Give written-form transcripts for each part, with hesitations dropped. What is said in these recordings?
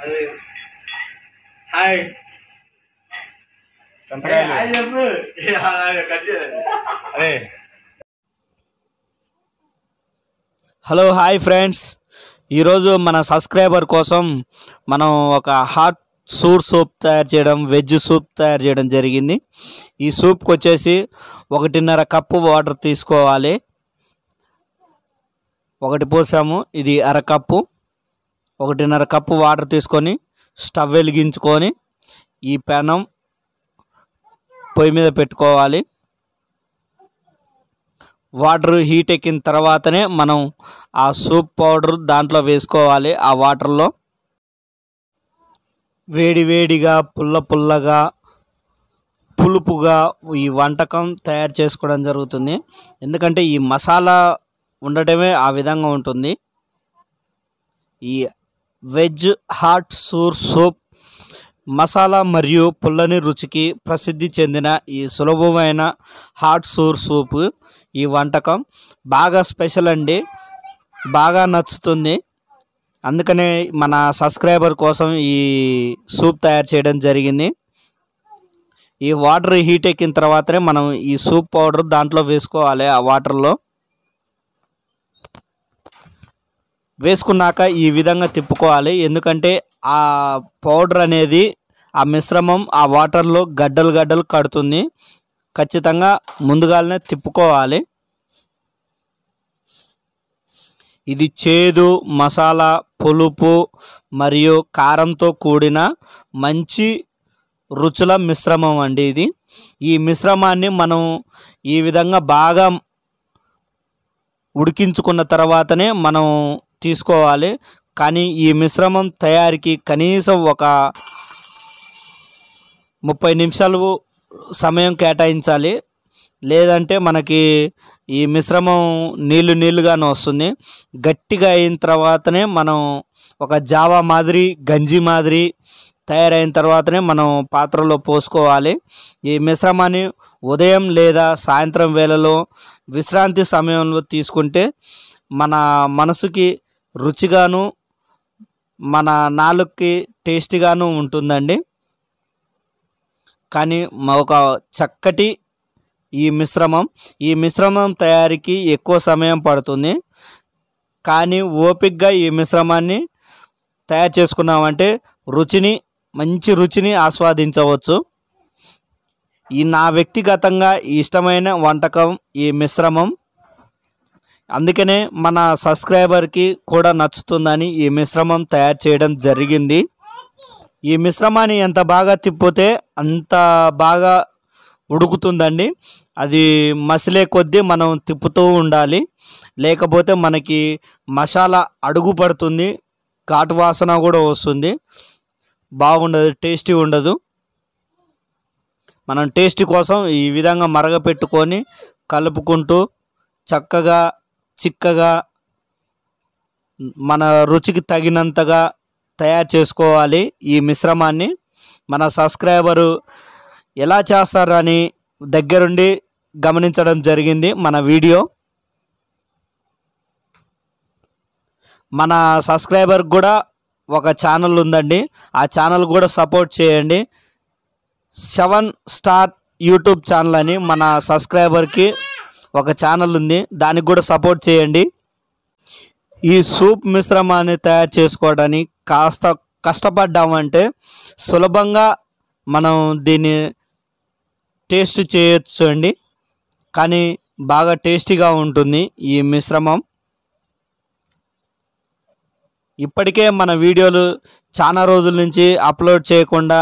అదే hi hi చెప్పు అరే హలో హాయ్ ఫ్రెండ్స్, ఈరోజు మన సబ్స్క్రైబర్ కోసం మనం ఒక హాట్ సూప్ తయారు చేయడం, వెజ్ సూప్ తయారు చేయడం జరిగింది. ఈ సూప్కి వచ్చేసి 1.5 కప్పు వాటర్ తీసుకోవాలి. ఒకటి పోసాము, ఇది అరకప్పు. 1.5 కప్పు వాటర్ తీసుకొని స్టవ్ వెలిగించుకొని ఈ పెనం పొయ్యి మీద పెట్టుకోవాలి. వాటర్ హీట్ ఎక్కిన తర్వాతనే మనం ఆ సూప్ పౌడర్ దాంట్లో వేసుకోవాలి. ఆ వాటర్లో వేడి వేడిగా పుల్లగా పులుపుగా ఈ వంటకం తయారు చేసుకోవడం జరుగుతుంది. ఎందుకంటే ఈ మసాలా ఉండటమే ఆ విధంగా ఉంటుంది. ఈ వెజ్ హాట్ సూప్ మసాలా మరియు పుల్లని రుచికి ప్రసిద్ధి చెందిన ఈ సులభమైన హాట్ సూప్ ఈ వంటకం బాగా స్పెషల్ అండి, బాగా నచ్చుతుంది. అందుకనే మన సబ్స్క్రైబర్ కోసం ఈ సూప్ తయారు చేయడం జరిగింది. ఈ వాటర్ హీట్ ఎక్కిన తర్వాతనే మనం ఈ సూప్ పౌడర్ దాంట్లో వేసుకోవాలి. ఆ వాటర్లో వేసుకున్నాక ఈ విధంగా తిప్పుకోవాలి. ఎందుకంటే ఆ పౌడర్ అనేది, ఆ మిశ్రమం ఆ వాటర్లో గడ్డలు కడుతుంది. ఖచ్చితంగా ముందుగానే తిప్పుకోవాలి. ఇది చేదు, మసాలా, పులుపు మరియు కారంతో కూడిన మంచి రుచుల మిశ్రమం అండి ఇది. ఈ మిశ్రమాన్ని మనం ఈ విధంగా బాగా ఉడికించుకున్న తర్వాతనే మనం తీసుకోవాలి. కానీ ఈ మిశ్రమం తయారీకి కనీసం ఒక 30 నిమిషాలు సమయం కేటాయించాలి. లేదంటే మనకి ఈ మిశ్రమం నీళ్ళుగానే వస్తుంది. గట్టిగా అయిన తర్వాతనే మనం ఒక జావా మాదిరి, గంజి మాదిరి తయారైన తర్వాతనే మనం పాత్రలో పోసుకోవాలి. ఈ మిశ్రమాన్ని ఉదయం లేదా సాయంత్రం వేళలో విశ్రాంతి సమయంలో తీసుకుంటే మన మనసుకి రుచిగాను మన నాలుగుకి టేస్టీగాను ఉంటుందండి. కానీ ఒక చక్కటి ఈ మిశ్రమం తయారీకి ఎక్కువ సమయం పడుతుంది. కానీ ఓపికగా ఈ మిశ్రమాన్ని తయారు చేసుకున్నామంటే మంచి రుచిని ఆస్వాదించవచ్చు. ఈ నా వ్యక్తిగతంగా ఇష్టమైన వంటకం ఈ మిశ్రమం. అందుకనే మన సబ్స్క్రైబర్కి కూడా నచ్చుతుందని ఈ మిశ్రమం తయారు చేయడం జరిగింది. ఈ మిశ్రమాన్ని ఎంత బాగా తిప్పితే అంత బాగా ఉడుకుతుందండి. అది మసిలే కొద్దీ మనం తిప్పుతూ ఉండాలి. లేకపోతే మనకి మసాలా అడుగు పడుతుంది, ఘాటు వాసన కూడా వస్తుంది, బాగుండదు, టేస్టీ ఉండదు. మనం టేస్టీ కోసం ఈ విధంగా మరగపెట్టుకొని కలుపుకుంటూ చక్కగా చిక్కగా మన రుచికి తగినంతగా తయారు చేసుకోవాలి. ఈ మిశ్రమాన్ని మన సబ్స్క్రైబరు ఎలా చేస్తారని దగ్గరుండి గమనించడం జరిగింది. మన వీడియో మన సబ్స్క్రైబర్ కూడా ఒక ఛానల్ ఉందండి. ఆ ఛానల్ కూడా సపోర్ట్ చేయండి. 7 స్టార్ యూట్యూబ్ ఛానల్ అని మన సబ్స్క్రైబర్కి ఒక ఛానల్ ఉంది, దానికి కూడా సపోర్ట్ చేయండి. ఈ సూప్ మిశ్రమాన్ని తయారు చేసుకోవడానికి కాస్త కష్టపడ్డామంటే సులభంగా మనం దీన్ని టేస్ట్ చేయొచ్చు అండి. కానీ బాగా టేస్టీగా ఉంటుంది ఈ మిశ్రమం. ఇప్పటికే మన వీడియోలు చాలా రోజుల నుంచి అప్లోడ్ చేయకుండా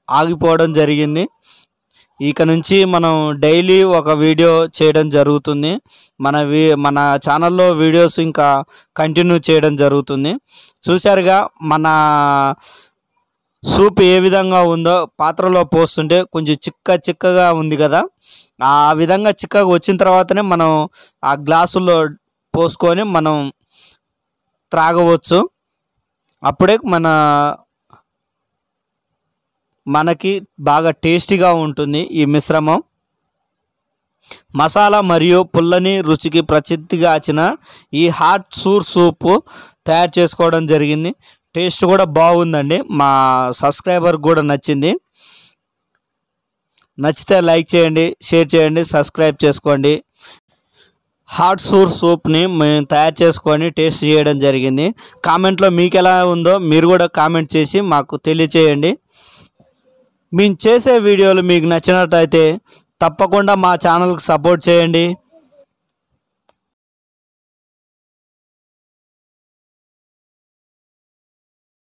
ఆగిపోవడం జరిగింది. ఇక నుంచి మనం డైలీ ఒక వీడియో చేయడం జరుగుతుంది. మన ఛానల్లో వీడియోస్ ఇంకా కంటిన్యూ చేయడం జరుగుతుంది. చూశారుగా మన సూప్ ఏ విధంగా ఉందో, పాత్రలో పోస్తుంటే కొంచెం చిక్కగా ఉంది కదా. ఆ విధంగా చిక్కగా వచ్చిన తర్వాతనే మనం ఆ గ్లాసులో పోసుకొని మనం త్రాగవచ్చు. అప్పుడే మనకి బాగా టేస్టీగా ఉంటుంది ఈ మిశ్రమం. మసాలా మరియు పుల్లని రుచికి ప్రసిద్ధిగాచిన ఈ హాట్ సూప్ తయారు చేసుకోవడం జరిగింది. టేస్ట్ కూడా బాగుందండి. మా సబ్స్క్రైబర్ కూడా నచ్చింది. నచ్చితే లైక్ చేయండి, షేర్ చేయండి, సబ్స్క్రైబ్ చేసుకోండి. హాట్ సూర్ సూప్ని మేము తయారు చేసుకొని టేస్ట్ చేయడం జరిగింది. కామెంట్లో మీకు ఎలా ఉందో మీరు కూడా కామెంట్ చేసి మాకు తెలియచేయండి. మేము చేసే వీడియోలు మీకు నచ్చినట్టయితే తప్పకుండా మా ఛానల్కి సపోర్ట్ చేయండి.